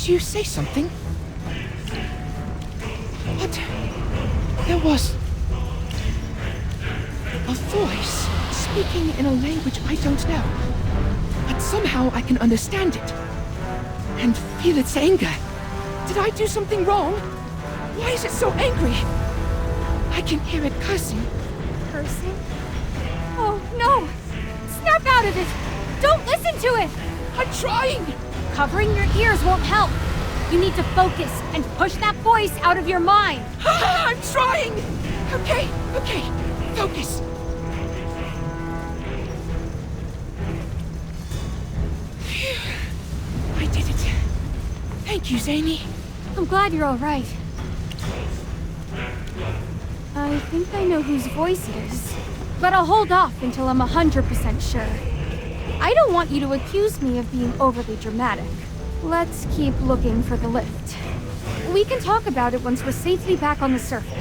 Did you say something? What? There was a voice speaking in a language I don't know. But somehow I can understand it. And feel its anger. Did I do something wrong? Why is it so angry? I can hear it cursing. Cursing? Oh, no! Snap out of it! Don't listen to it! I'm trying! Covering your ears won't help. You need to focus and push that voice out of your mind. I'm trying! Okay, focus. Phew. I did it. Thank you, Zany. I'm glad you're all right. I think I know whose voice it is, but I'll hold off until I'm 100% sure. I don't want you to accuse me of being overly dramatic. Let's keep looking for the lift. We can talk about it once we're safely back on the surface.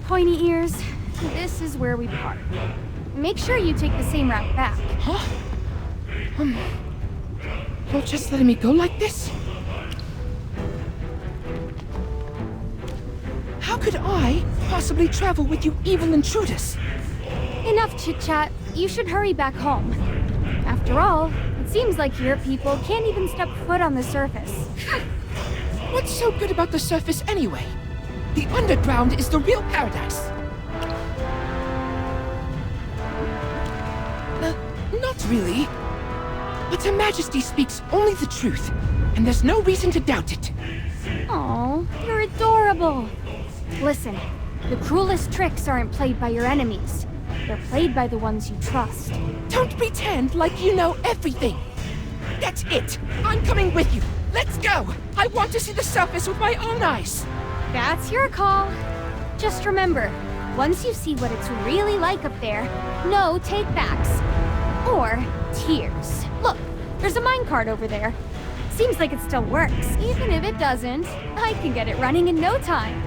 Pointy ears, this is where we part. Make sure you take the same route back. Huh? You're just letting me go like this? How could I possibly travel with you evil intruders? Enough chit-chat. You should hurry back home. After all, it seems like your people can't even step foot on the surface. What's so good about the surface anyway? The underground is the real paradise. Not really. But Her Majesty speaks only the truth, and there's no reason to doubt it. Aw, you're adorable. Listen, the cruelest tricks aren't played by your enemies. They're played by the ones you trust. Don't pretend like you know everything. That's it. I'm coming with you. Let's go. I want to see the surface with my own eyes. That's your call. Just remember, once you see what it's really like up there, no take-backs. Or tears. Look, there's a minecart over there. Seems like it still works. Even if it doesn't, I can get it running in no time.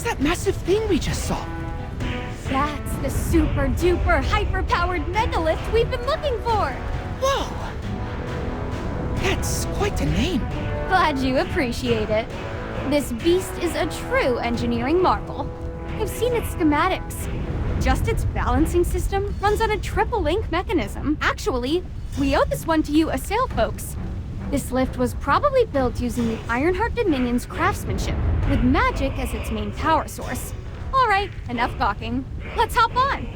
that massive thing we just saw? That's the super duper hyper-powered megalith we've been looking for! Whoa! That's quite a name. Glad you appreciate it. This beast is a true engineering marvel. I've seen its schematics. Just its balancing system runs on a triple-link mechanism. Actually, we owe this one to you Assail folks. This lift was probably built using the Ironheart Dominion's craftsmanship, with magic as its main power source. Alright, enough gawking. Let's hop on!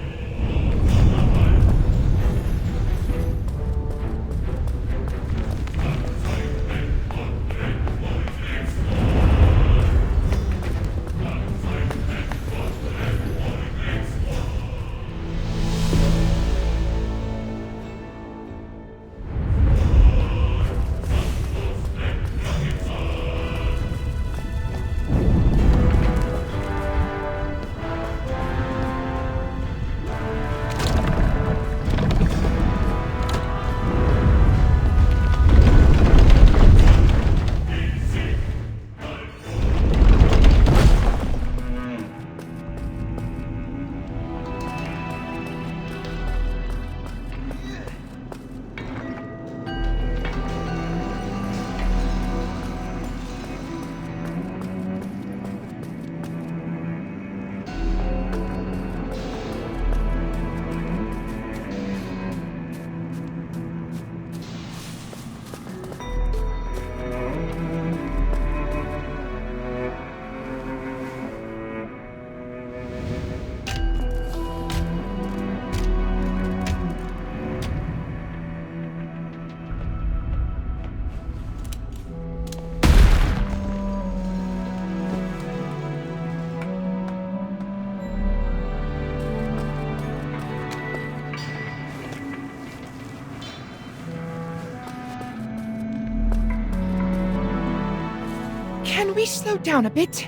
Can we slow down a bit?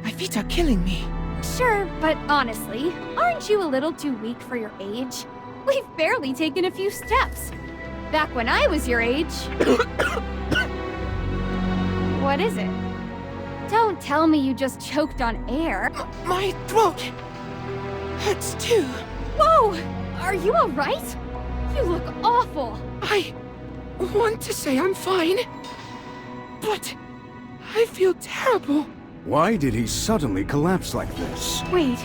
My feet are killing me. Sure, but honestly, aren't you a little too weak for your age? We've barely taken a few steps. Back when I was your age... What is it? Don't tell me you just choked on air. My throat hurts too. Whoa! Are you alright? You look awful. I want to say I'm fine, but I feel terrible. Why did he suddenly collapse like this? Wait.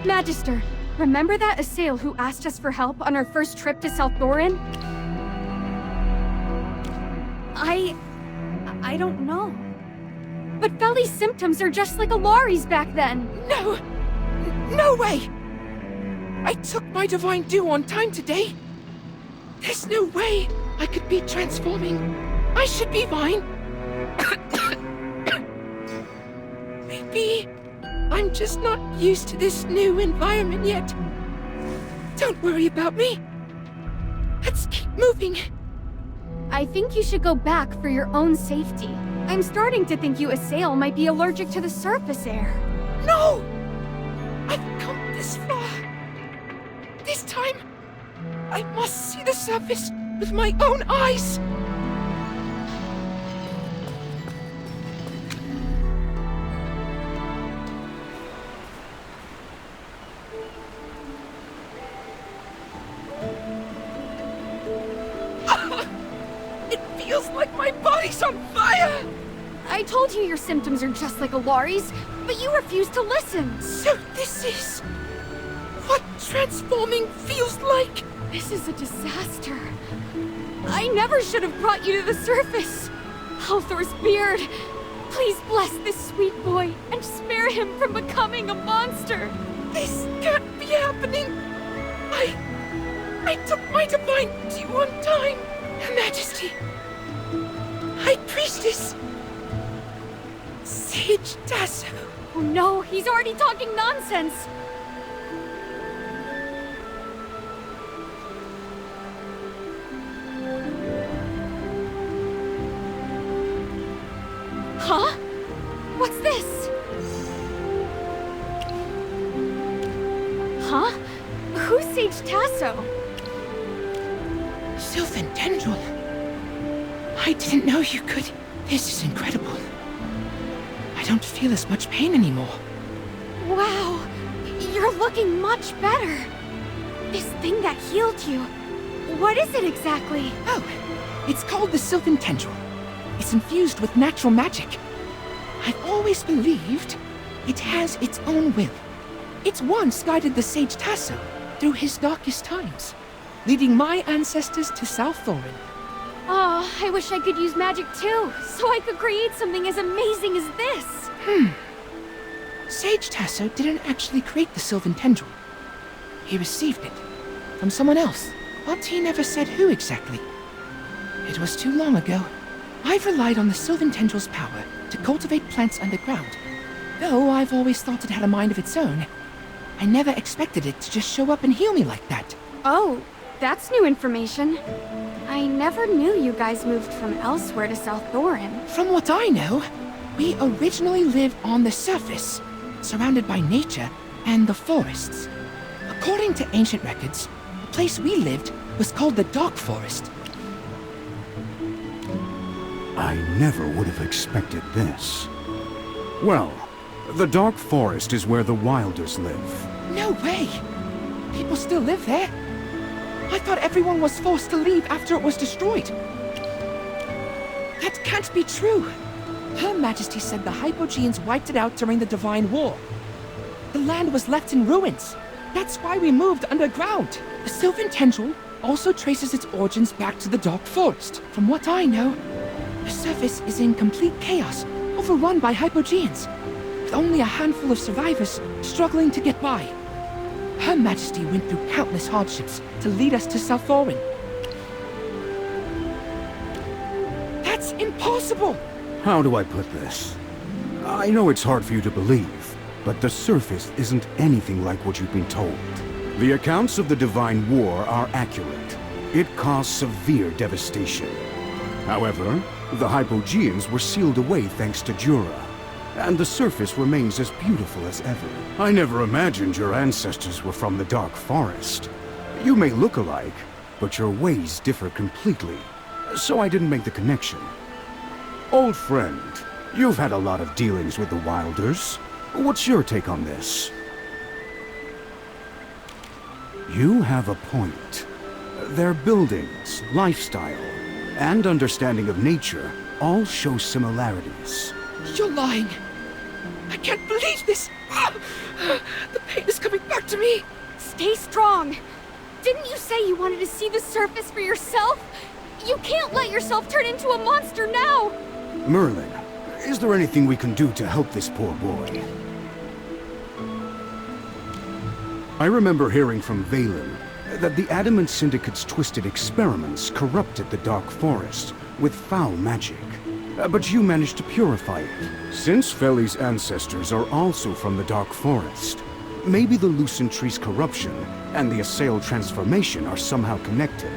Magister, remember that Assail who asked us for help on our first trip to South Thorin? I don't know. But Felly's symptoms are just like Alari's back then. No! No way! I took my divine due on time today. There's no way I could be transforming. I should be fine. Maybe I'm just not used to this new environment yet. Don't worry about me. Let's keep moving. I think you should go back for your own safety. I'm starting to think you Assail might be allergic to the surface air. No! I've come this far. This time, I must see the surface with my own eyes. It feels like my body's on fire! I told you your symptoms are just like Alari's, but you refused to listen. So this is what transforming feels like? This is a disaster. I never should have brought you to the surface. Halthor's beard, please bless this sweet boy and spare him from becoming a monster. This can't be happening. I took my divine due on time. Her Majesty. High Priestess. Sage Tasso. Oh no, he's already talking nonsense. Huh? What's this? Huh? Who's Sage Tasso? Sylvan Tendril. I didn't know you could. This is incredible. I don't feel as much pain anymore. looking much better. This thing that healed you, what is it exactly? Oh, it's called the Sylvan Tendril. It's infused with natural magic. I've always believed it has its own will. It once guided the sage Tasso through his darkest times, leading my ancestors to South Thorin. Oh, I wish I could use magic too, so I could create something as amazing as this. Sage Tasso didn't actually create the Sylvan Tendril. He received it from someone else, but he never said who exactly. It was too long ago. I've relied on the Sylvan Tendril's power to cultivate plants underground. Though I've always thought it had a mind of its own, I never expected it to just show up and heal me like that. Oh, that's new information. I never knew you guys moved from elsewhere to South Thorin. From what I know, we originally lived on the surface, surrounded by nature and the forests. According to ancient records, the place we lived was called the Dark Forest. I never would have expected this. Well, the Dark Forest is where the Wilders live. No way! People still live there. I thought everyone was forced to leave after it was destroyed. That can't be true. Her Majesty said the Hypogeans wiped it out during the Divine War. The land was left in ruins. That's why we moved underground. The Sylvan Tendril also traces its origins back to the Dark Forest. From what I know, the surface is in complete chaos, overrun by Hypogeans, with only a handful of survivors struggling to get by. Her Majesty went through countless hardships to lead us to South Thorin. That's impossible! How do I put this? I know it's hard for you to believe, but the surface isn't anything like what you've been told. The accounts of the Divine War are accurate. It caused severe devastation. However, the Hypogeans were sealed away thanks to Jura, and the surface remains as beautiful as ever. I never imagined your ancestors were from the Dark Forest. You may look alike, but your ways differ completely, so I didn't make the connection. Old friend, you've had a lot of dealings with the Wilders. What's your take on this? You have a point. Their buildings, lifestyle, and understanding of nature all show similarities. You're lying. I can't believe this. The pain is coming back to me. Stay strong. Didn't you say you wanted to see the surface for yourself? You can't let yourself turn into a monster now! Merlin, is there anything we can do to help this poor boy? I remember hearing from Valen that the Adamant Syndicate's twisted experiments corrupted the Dark Forest with foul magic. But you managed to purify it. Since Feli's ancestors are also from the Dark Forest, maybe the Lucent Tree's corruption and the Assail transformation are somehow connected.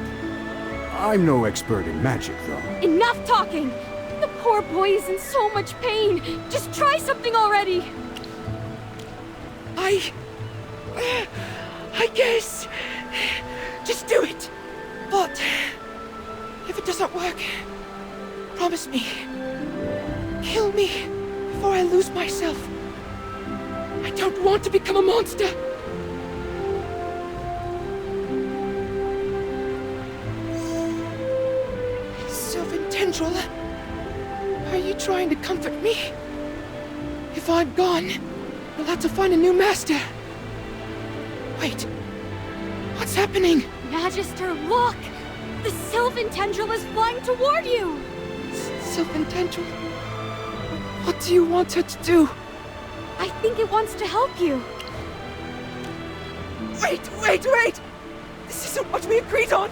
I'm no expert in magic, though. Enough talking! The poor boy is in so much pain! Just try something already! I guess... Just do it! But... if it doesn't work... promise me... kill me before I lose myself. I don't want to become a monster! Sylvan Tendril... are you trying to comfort me? If I'm gone, you'll have to find a new master. Wait... what's happening? Magister, look! The Sylvan Tendril is flying toward you! Sylvan Tendril... what do you want her to do? I think it wants to help you. Wait! This isn't what we agreed on!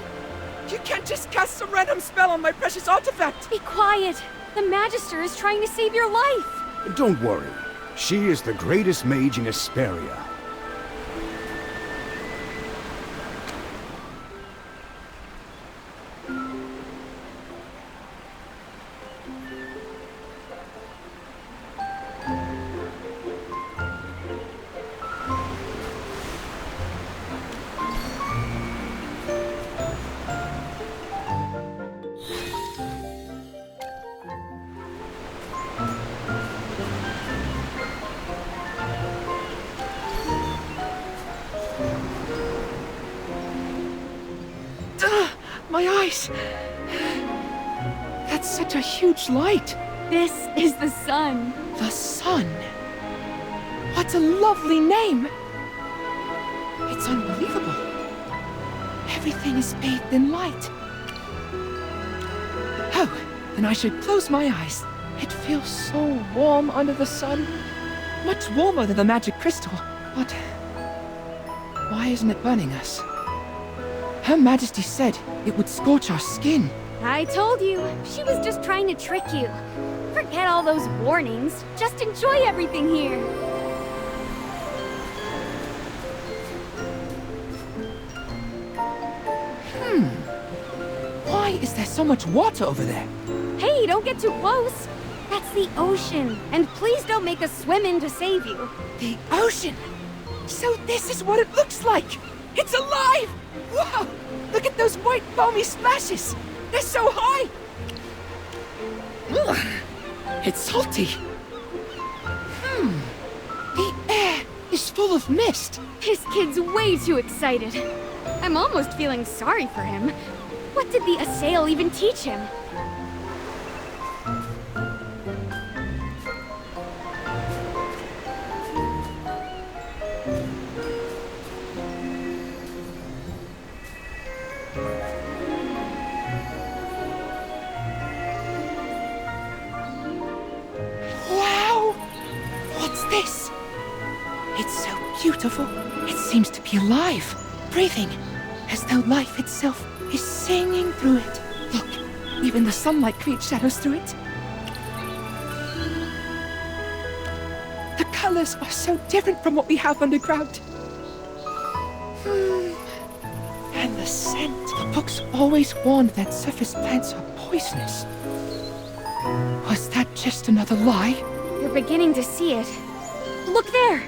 You can't just cast some random spell on my precious artifact! Be quiet! The Magister is trying to save your life! Don't worry. She is the greatest mage in Esperia. eyes! That's such a huge light! This is the sun. The sun! What a lovely name! It's unbelievable. Everything is bathed in light. Oh, then I should close my eyes. It feels so warm under the sun. Much warmer than the magic crystal. But why isn't it burning us? Her Majesty said it would scorch our skin. I told you, she was just trying to trick you. Forget all those warnings. Just enjoy everything here. Why is there so much water over there? Hey, don't get too close. That's the ocean. And please don't make us swim in to save you. The ocean! So this is what it looks like! It's alive! Wow! Look at those white foamy splashes! They're so high! Ugh. It's salty. The air is full of mist. This kid's way too excited. I'm almost feeling sorry for him. What did the assail even teach him? Wow! What's this? It's so beautiful. It seems to be alive, breathing, as though life itself is singing through it. Look, even the sunlight creates shadows through it. The colors are so different from what we have underground. And the scent. The books always warned that surface plants are poisonous. Was that just another lie? You're beginning to see it. Look there!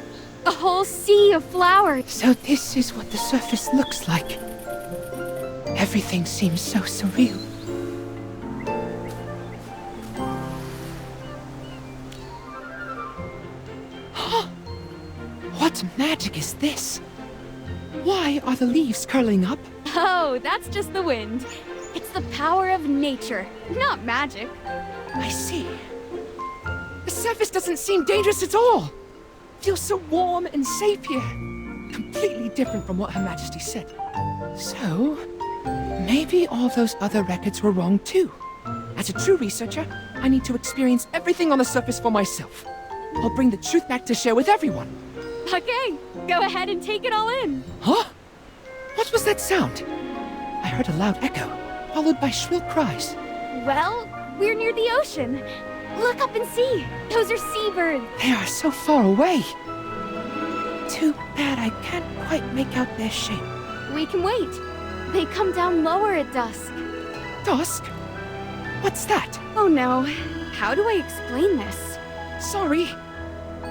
A whole sea of flowers. So this is what the surface looks like. Everything seems so surreal. Huh? What magic is this? Why are the leaves curling up? Oh, that's just the wind. It's the power of nature, not magic. I see. The surface doesn't seem dangerous at all. Feels so warm and safe here. Completely different from what Her Majesty said. So, maybe all those other records were wrong too. As a true researcher, I need to experience everything on the surface for myself. I'll bring the truth back to share with everyone. Okay, go ahead and take it all in. Huh? What was that sound? I heard a loud echo, followed by shrill cries. Well, we're near the ocean. Look up and see. Those are seabirds. They are so far away. Too bad I can't quite make out their shape. We can wait. They come down lower at dusk. Dusk? What's that? Oh no. How do I explain this? Sorry.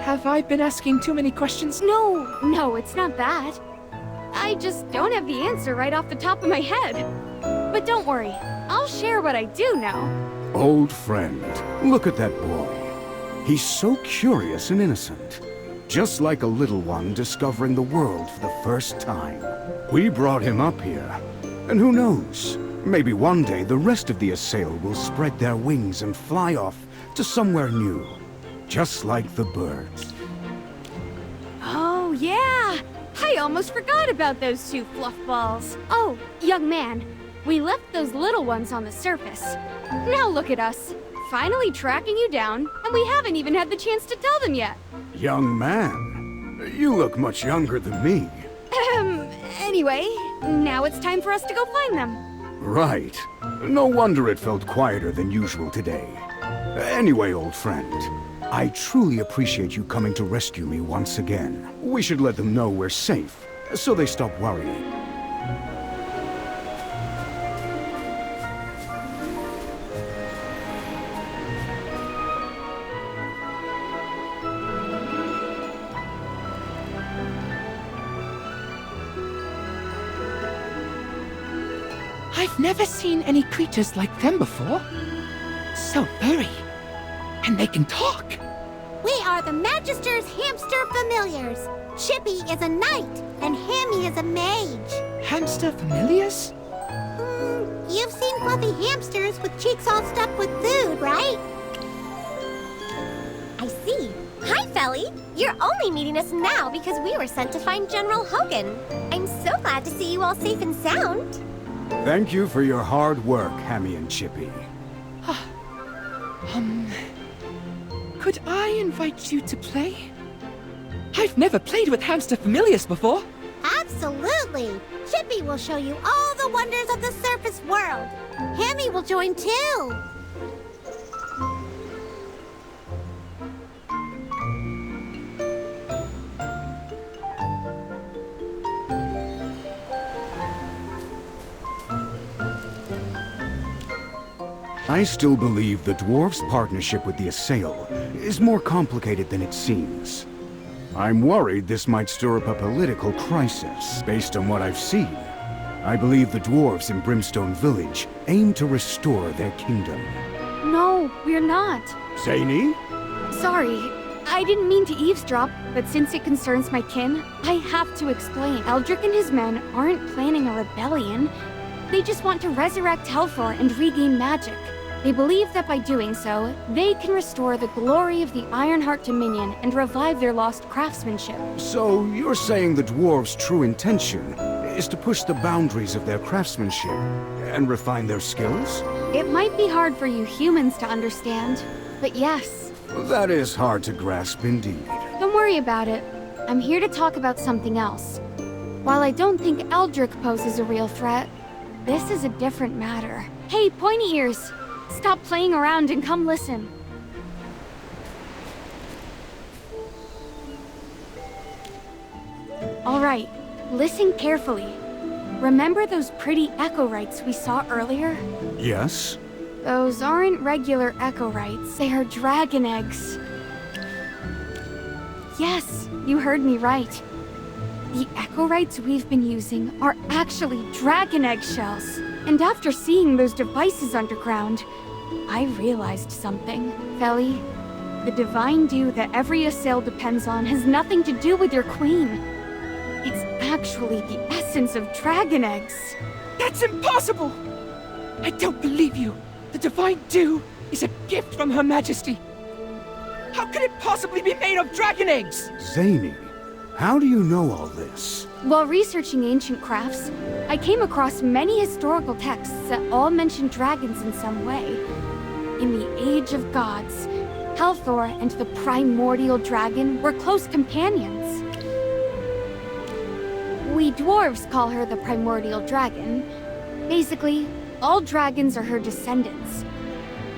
Have I been asking too many questions? No, it's not that. I just don't have the answer right off the top of my head. But don't worry. I'll share what I do know. Old friend, look at that boy. He's so curious and innocent. Just like a little one discovering the world for the first time. We brought him up here. And who knows? Maybe one day the rest of the assail will spread their wings and fly off to somewhere new. Just like the birds. Oh, yeah! I almost forgot about those two fluff balls. Oh, young man, we left those little ones on the surface. Now look at us, finally tracking you down, and we haven't even had the chance to tell them yet. Young man, you look much younger than me. Anyway, now it's time for us to go find them. Right. No wonder it felt quieter than usual today. Anyway, old friend, I truly appreciate you coming to rescue me once again. We should let them know we're safe, so they stop worrying. I've never seen any creatures like them before. So furry. And they can talk. We are the Magister's hamster familiars. Chippy is a knight, and Hammy is a mage. Hamster familiars? You've seen fluffy hamsters with cheeks all stuffed with food, right? I see. Hi, Felly. You're only meeting us now because we were sent to find General Hogan. I'm so glad to see you all safe and sound. Thank you for your hard work, Hammy and Chippy. Could I invite you to play? I've never played with hamster familiars before. Absolutely. Chippy will show you all the wonders of the surface world. Hammy will join too. I still believe the dwarves' partnership with the Assail is more complicated than it seems. I'm worried this might stir up a political crisis. Based on what I've seen, I believe the dwarves in Brimstone Village aim to restore their kingdom. No, we're not. Zany? Sorry, I didn't mean to eavesdrop, but since it concerns my kin, I have to explain. Eldrick and his men aren't planning a rebellion. They just want to resurrect Helthor and regain magic. They believe that by doing so, they can restore the glory of the Ironheart Dominion and revive their lost craftsmanship. So you're saying the dwarves' true intention is to push the boundaries of their craftsmanship and refine their skills? It might be hard for you humans to understand, but yes. That is hard to grasp indeed. Don't worry about it. I'm here to talk about something else. While I don't think Eldrick poses a real threat, this is a different matter. Hey, Pointy Ears! Stop playing around and come listen. Alright, listen carefully. Remember those pretty Echorites we saw earlier? Yes? Those aren't regular Echorites, they are dragon eggs. Yes, you heard me right. The Echorites we've been using are actually dragon egg shells. And after seeing those devices underground, I realized something. Felly, the divine dew that every Assail depends on has nothing to do with your queen. It's actually the essence of dragon eggs. That's impossible! I don't believe you. The Divine Dew is a gift from Her Majesty. How could it possibly be made of dragon eggs? Zany, how do you know all this? While researching ancient crafts, I came across many historical texts that all mention dragons in some way. In the Age of Gods, Helthor and the primordial dragon were close companions. We dwarves call her the primordial dragon. Basically, all dragons are her descendants.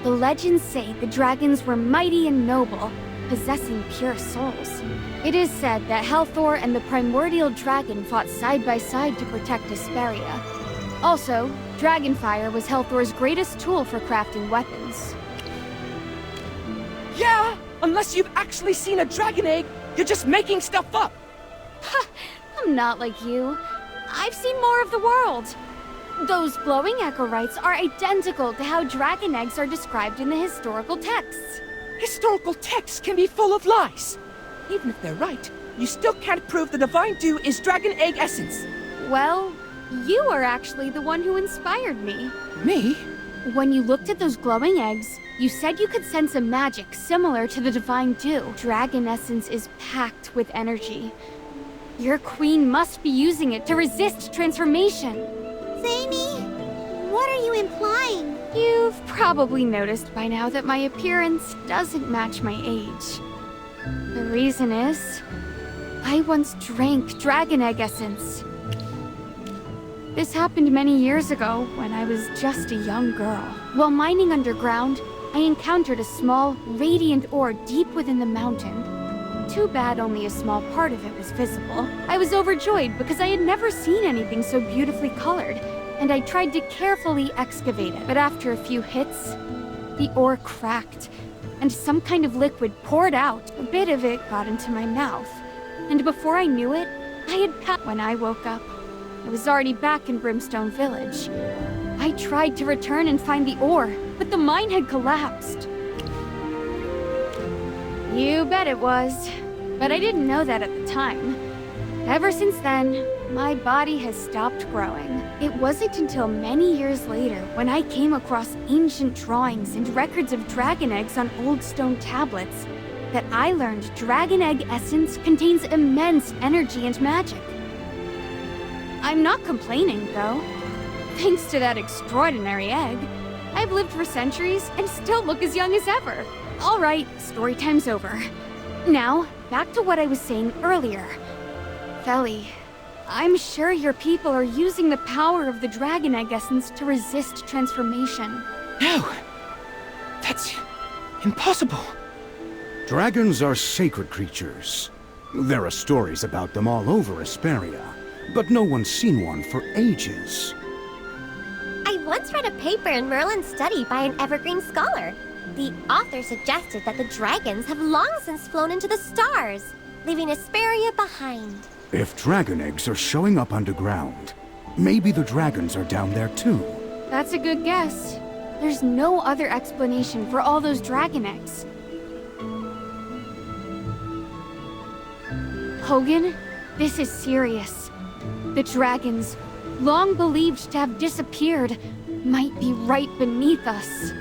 The legends say the dragons were mighty and noble, possessing pure souls. It is said that Helthor and the primordial dragon fought side by side to protect Hesperia. Also, dragonfire was Helthor's greatest tool for crafting weapons. Yeah, unless you've actually seen a dragon egg, you're just making stuff up. I'm not like you. I've seen more of the world. Those glowing Echorites are identical to how dragon eggs are described in the historical texts. Historical texts can be full of lies. Even if they're right, you still can't prove the Divine Dew is dragon egg essence. Well, you are actually the one who inspired me. Me? When you looked at those glowing eggs, you said you could sense a magic similar to the Divine Dew. Dragon essence is packed with energy. Your queen must be using it to resist transformation. Zany, what are you implying? You've probably noticed by now that my appearance doesn't match my age. The reason is, I once drank dragon egg essence. This happened many years ago when I was just a young girl. While mining underground, I encountered a small, radiant ore deep within the mountain. Too bad only a small part of it was visible. I was overjoyed because I had never seen anything so beautifully colored, and I tried to carefully excavate it. But after a few hits, the ore cracked, and some kind of liquid poured out. A bit of it got into my mouth, and before I knew it, I had passed. When I woke up, I was already back in Brimstone Village. I tried to return and find the ore, but the mine had collapsed. You bet it was. But I didn't know that at the time. Ever since then, my body has stopped growing. It wasn't until many years later when I came across ancient drawings and records of dragon eggs on old stone tablets that I learned dragon egg essence contains immense energy and magic. I'm not complaining, though. Thanks to that extraordinary egg, I've lived for centuries and still look as young as ever. All right, story time's over. Now, back to what I was saying earlier. Feli, I'm sure your people are using the power of the dragon egg essence to resist transformation. No! That's impossible. Dragons are sacred creatures. There are stories about them all over Asperia, but no one's seen one for ages. I once read a paper in Merlin's study by an evergreen scholar. The author suggested that the dragons have long since flown into the stars, leaving Asperia behind. If dragon eggs are showing up underground, maybe the dragons are down there too. That's a good guess. There's no other explanation for all those dragon eggs. Hogan, this is serious. The dragons, long believed to have disappeared, might be right beneath us.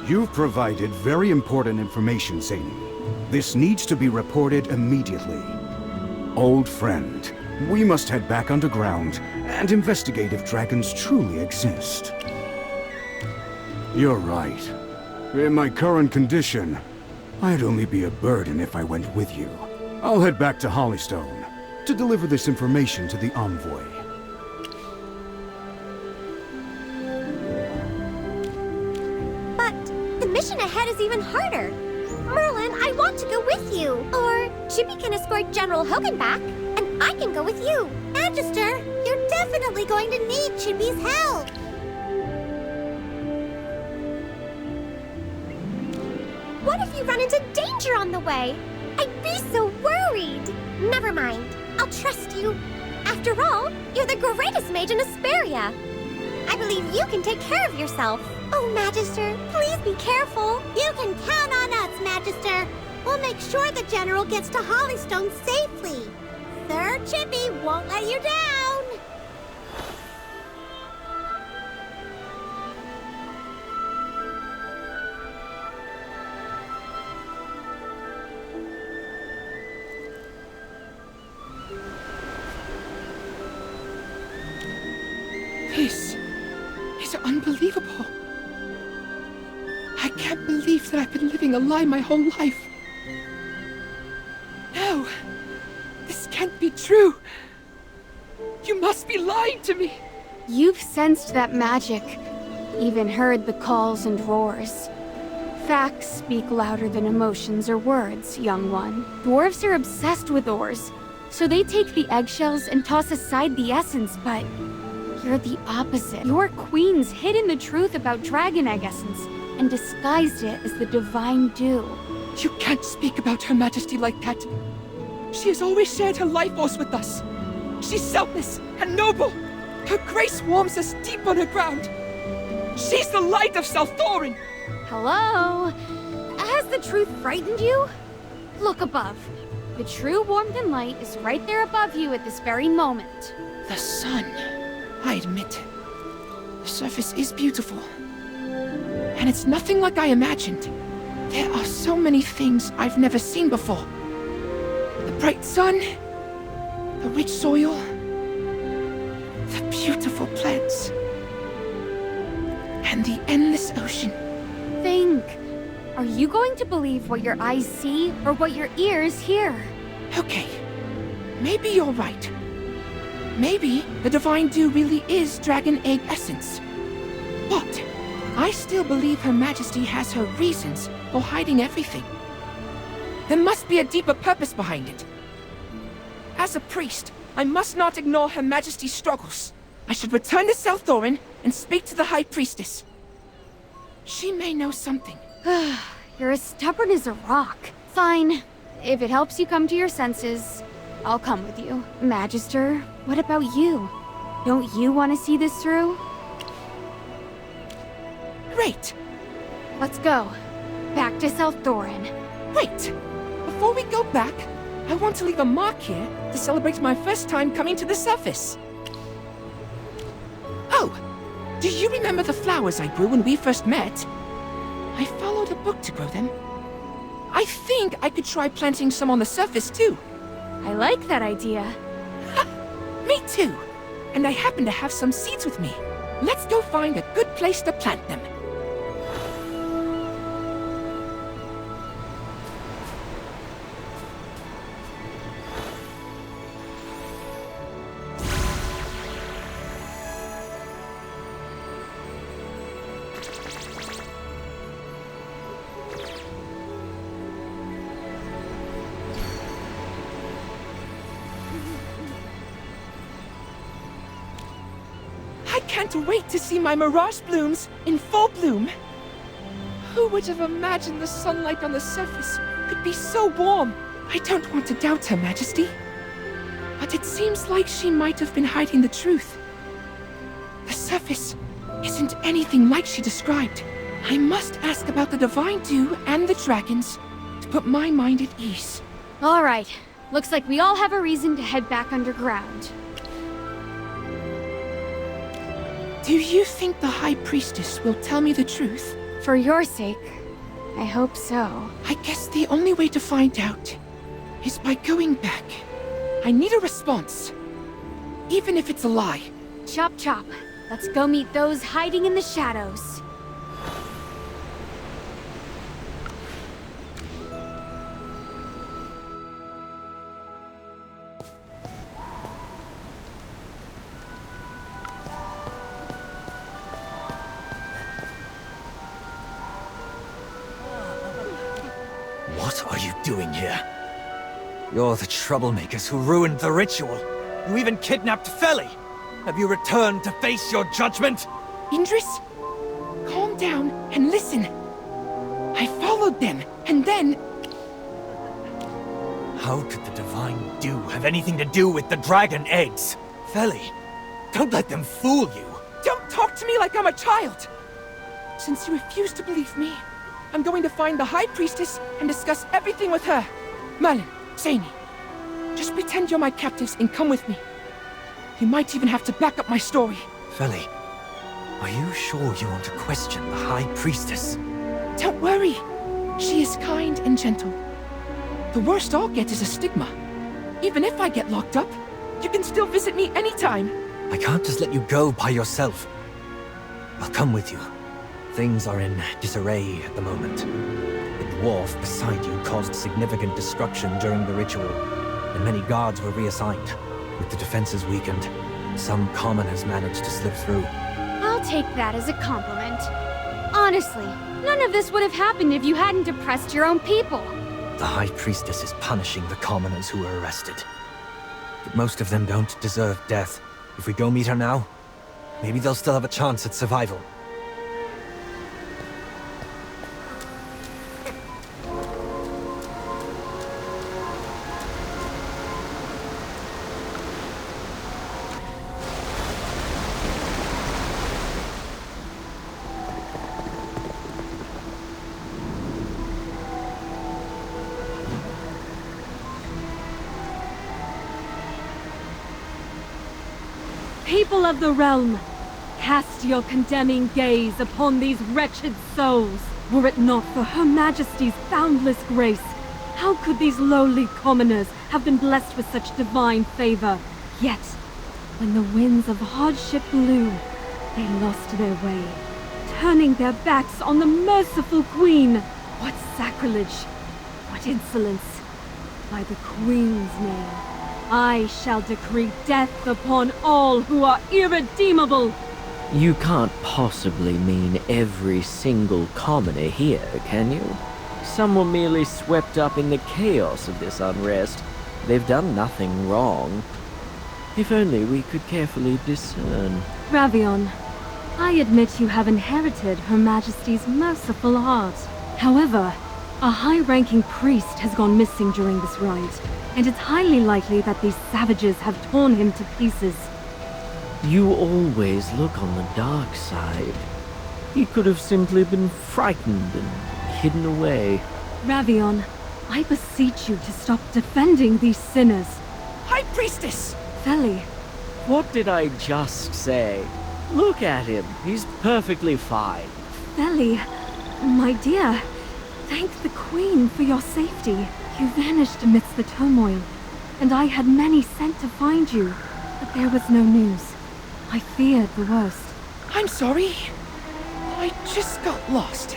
You've provided very important information, Zany. This needs to be reported immediately. Old friend, we must head back underground and investigate if dragons truly exist. You're right. In my current condition, I'd only be a burden if I went with you. I'll head back to Hollystone to deliver this information to the envoy. But the mission ahead is even harder. Merlin, I want to go with you. Or Chippy can escort General Hogan back, and I can go with you. Magister, you're definitely going to need Chippy's help. What if you run into danger on the way? I'd be so worried. Never mind. I'll trust you. After all, you're the greatest mage in Asperia. I believe you can take care of yourself. Oh, Magister, please be careful. You can count on us, Magister. We'll make sure the General gets to Hollystone safely. Sir Chippy won't let you down. This is unbelievable. I can't believe that I've been living a lie my whole life. No, this can't be true. You must be lying to me. You've sensed that magic, even heard the calls and roars. Facts speak louder than emotions or words, young one. Dwarves are obsessed with ores, so they take the eggshells and toss aside the essence, but you're the opposite. Your queen's hidden the truth about dragon egg essence and disguised it as the divine dew. You can't speak about Her Majesty like that. She has always shared her life force with us. She's selfless and noble. Her grace warms us deep underground. She's the light of South Thorin. Hello? Has the truth frightened you? Look above. The true warmth and light is right there above you at this very moment. The sun. I admit, the surface is beautiful. And it's nothing like I imagined. There are so many things I've never seen before. The bright sun, the rich soil, the beautiful plants, and the endless ocean. Think. Are you going to believe what your eyes see or what your ears hear? Okay, maybe you're right. Maybe the Divine Dew really is Dragon Egg Essence. But I still believe Her Majesty has her reasons for hiding everything. There must be a deeper purpose behind it. As a priest, I must not ignore Her Majesty's struggles. I should return to South Thorin and speak to the High Priestess. She may know something. You're as stubborn as a rock. Fine. If it helps you come to your senses, I'll come with you. Magister, what about you? Don't you want to see this through? Great! Let's go. Back to South Thorin. Wait! Before we go back, I want to leave a mark here to celebrate my first time coming to the surface. Oh, do you remember the flowers I grew when we first met? I followed a book to grow them. I think I could try planting some on the surface too. I like that idea. Me too. And I happen to have some seeds with me. Let's go find a good place to plant them. I can't wait to see my mirage blooms in full bloom. Who would have imagined the sunlight on the surface could be so warm? I don't want to doubt Her Majesty, but it seems like she might have been hiding the truth. The surface isn't anything like she described. I must ask about the Divine Dew and the dragons to put my mind at ease. All right. Looks like we all have a reason to head back underground. Do you think the High Priestess will tell me the truth? For your sake, I hope so. I guess the only way to find out is by going back. I need a response, even if it's a lie. Chop chop. Let's go meet those hiding in the shadows. What are you doing here? You're the troublemakers who ruined the ritual. You even kidnapped Feli. Have you returned to face your judgment? Indris, calm down and listen. I followed them, and then... How could the Divine Dew have anything to do with the dragon eggs? Feli, don't let them fool you. Don't talk to me like I'm a child! Since you refuse to believe me, I'm going to find the High Priestess and discuss everything with her. Merlin, Zany, just pretend you're my captives and come with me. You might even have to back up my story. Feli, are you sure you want to question the High Priestess? Don't worry. She is kind and gentle. The worst I'll get is a stigma. Even if I get locked up, you can still visit me anytime. I can't just let you go by yourself. I'll come with you. Things are in disarray at the moment. The dwarf beside you caused significant destruction during the ritual, and many guards were reassigned. With the defenses weakened, some commoners managed to slip through. I'll take that as a compliment. Honestly, none of this would have happened if you hadn't oppressed your own people. The High Priestess is punishing the commoners who were arrested. But most of them don't deserve death. If we go meet her now, maybe they'll still have a chance at survival. People of the realm, cast your condemning gaze upon these wretched souls. Were it not for Her Majesty's boundless grace, how could these lowly commoners have been blessed with such divine favor? Yet, when the winds of hardship blew, they lost their way, turning their backs on the merciful Queen. What sacrilege! What insolence! By the Queen's name, I shall decree death upon all who are irredeemable! You can't possibly mean every single commoner here, can you? Some were merely swept up in the chaos of this unrest. They've done nothing wrong. If only we could carefully discern. Ravion, I admit you have inherited Her Majesty's merciful heart. However, a high-ranking priest has gone missing during this rite, and it's highly likely that these savages have torn him to pieces. You always look on the dark side. He could have simply been frightened and hidden away. Ravion, I beseech you to stop defending these sinners. High Priestess! Feli, What did I just say? Look at him. He's perfectly fine. Feli, my dear, thank the Queen for your safety. You vanished amidst the turmoil, and I had many sent to find you, but there was no news. I feared the worst. I'm sorry. I just got lost.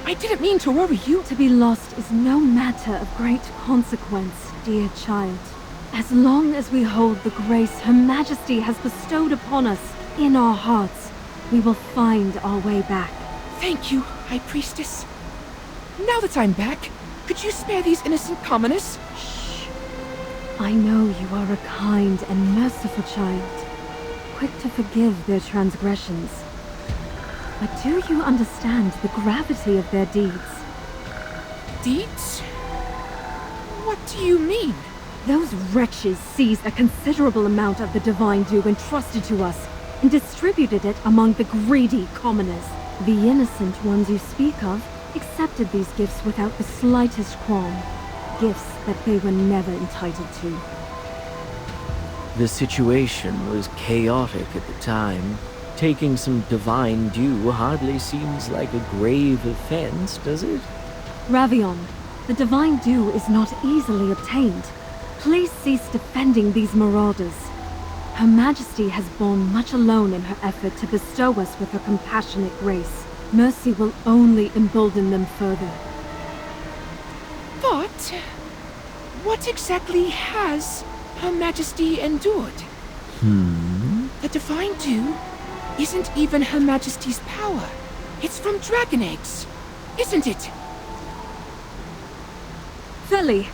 I didn't mean to worry you. To be lost is no matter of great consequence, dear child. As long as we hold the grace Her Majesty has bestowed upon us in our hearts, we will find our way back. Thank you, High Priestess. Now that I'm back, could you spare these innocent commoners? Shh. I know you are a kind and merciful child, quick to forgive their transgressions. But do you understand the gravity of their deeds? Deeds? What do you mean? Those wretches seized a considerable amount of the divine dew entrusted to us and distributed it among the greedy commoners. The innocent ones you speak of accepted these gifts without the slightest qualm. Gifts that they were never entitled to. The situation was chaotic at the time. Taking some divine dew hardly seems like a grave offense, does it? Ravion, the divine dew is not easily obtained. Please cease defending these marauders. Her Majesty has borne much alone in her effort to bestow us with her compassionate grace. Mercy will only embolden them further. But what exactly has Her Majesty endured? The divine dew isn't even Her Majesty's power. It's from dragon eggs, isn't it? Feli,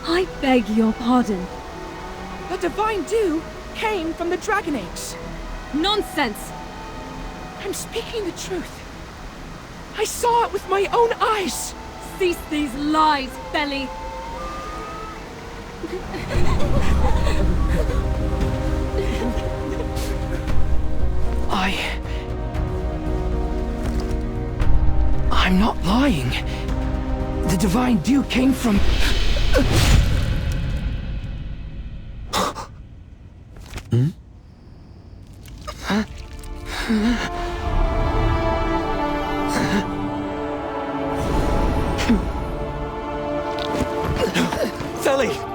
I beg your pardon. The divine dew came from the dragon eggs. Nonsense! I'm speaking the truth. I saw it with my own eyes. Cease these lies, Feli! I'm not lying. The divine dew came from... Feli!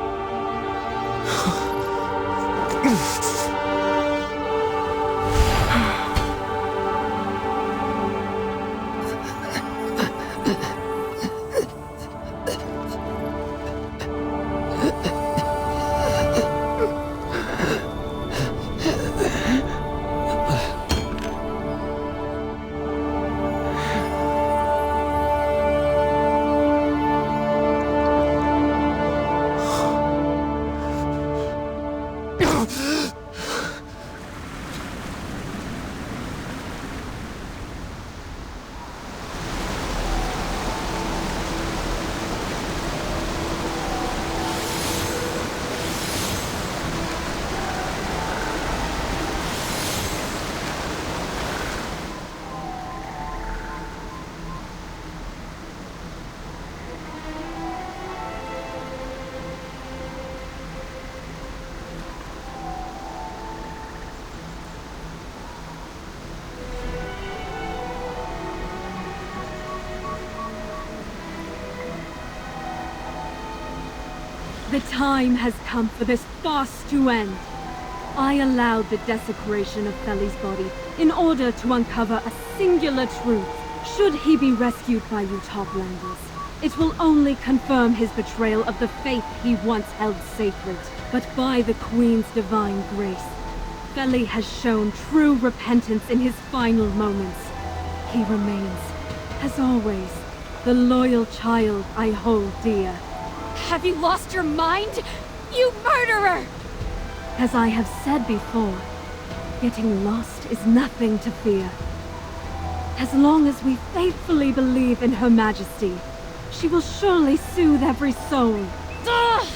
The time has come for this farce to end. I allowed the desecration of Feli's body in order to uncover a singular truth. Should he be rescued by you Toplanders, it will only confirm his betrayal of the faith he once held sacred. But by the Queen's divine grace, Feli has shown true repentance in his final moments. He remains, as always, the loyal child I hold dear. Have you lost your mind? You murderer! As I have said before, getting lost is nothing to fear. As long as we faithfully believe in Her Majesty, she will surely soothe every soul. Ugh!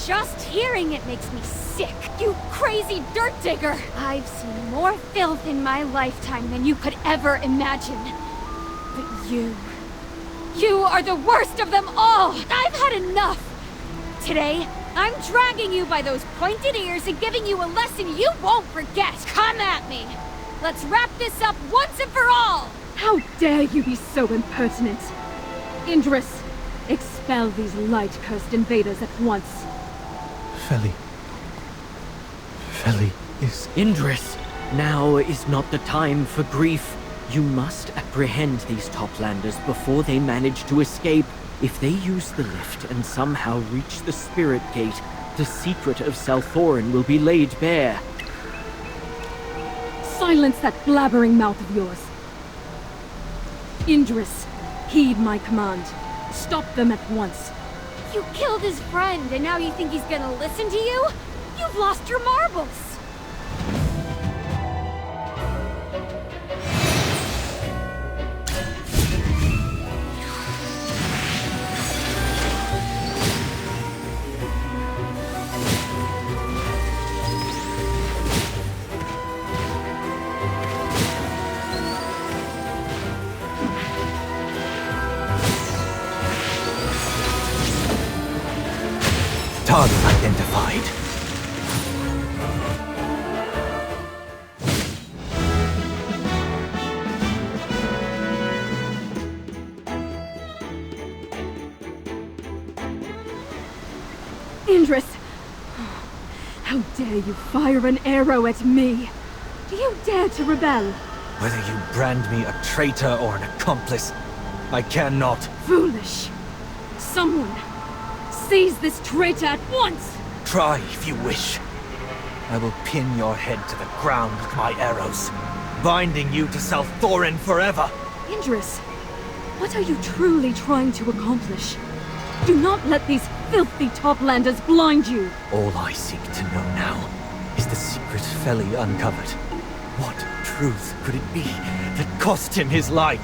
Just hearing it makes me sick. You crazy dirt digger! I've seen more filth in my lifetime than you could ever imagine. But You are the worst of them all! I've had enough! Today, I'm dragging you by those pointed ears and giving you a lesson you won't forget! Come at me! Let's wrap this up once and for all! How dare you be so impertinent! Indris, expel these light-cursed invaders at once. Feli is... Indris, now is not the time for grief. You must apprehend these Toplanders before they manage to escape. If they use the lift and somehow reach the Spirit Gate, the secret of Selthorin will be laid bare. Silence that blabbering mouth of yours. Indris, heed my command. Stop them at once. You killed his friend, and now you think he's gonna listen to you? You've lost your marbles! Target identified. Indris! How dare you fire an arrow at me? Do you dare to rebel? Whether you brand me a traitor or an accomplice, I cannot. Foolish! Someone! Seize this traitor at once! Try if you wish. I will pin your head to the ground with my arrows, binding you to Selthorin forever. Indris, what are you truly trying to accomplish? Do not let these filthy Toplanders blind you! All I seek to know now is the secret Feli uncovered. What truth could it be that cost him his life?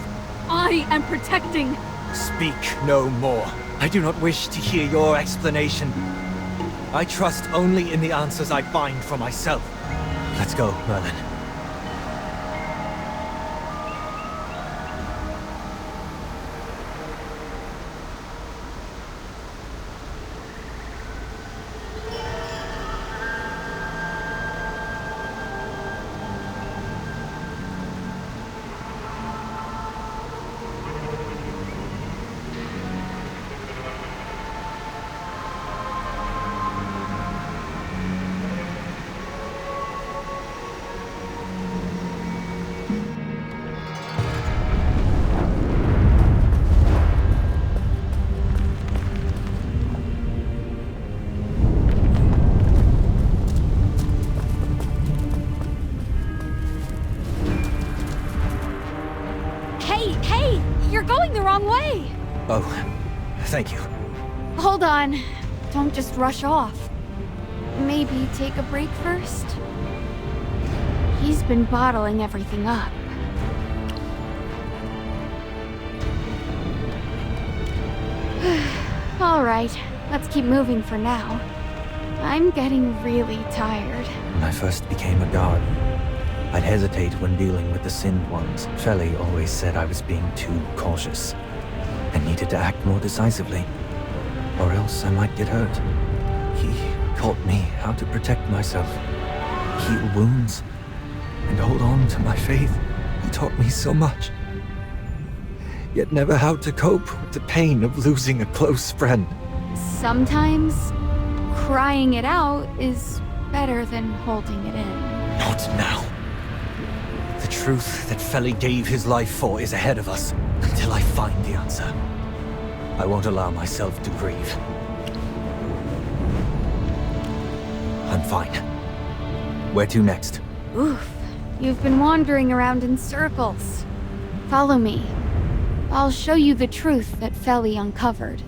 I am protecting... Speak no more. I do not wish to hear your explanation. I trust only in the answers I find for myself. Let's go, Merlin. Hey! You're going the wrong way! Oh, thank you. Hold on. Don't just rush off. Maybe take a break first? He's been bottling everything up. Alright, let's keep moving for now. I'm getting really tired. When I first became a guard, I'd hesitate when dealing with the Sinned Ones. Feli always said I was being too cautious, and needed to act more decisively, or else I might get hurt. He taught me how to protect myself, heal wounds, and hold on to my faith. He taught me so much, yet never how to cope with the pain of losing a close friend. Sometimes, crying it out is better than holding it in. Not now. The truth that Feli gave his life for is ahead of us, until I find the answer. I won't allow myself to grieve. I'm fine. Where to next? Oof, you've been wandering around in circles. Follow me. I'll show you the truth that Feli uncovered.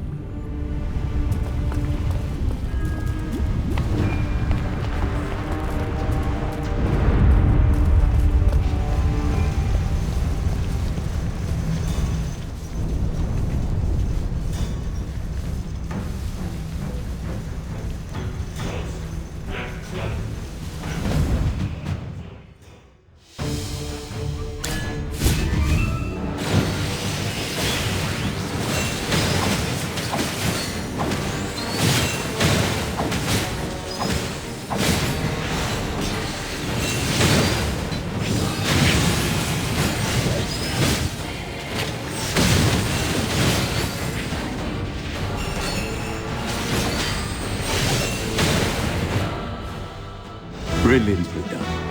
Brilliantly done.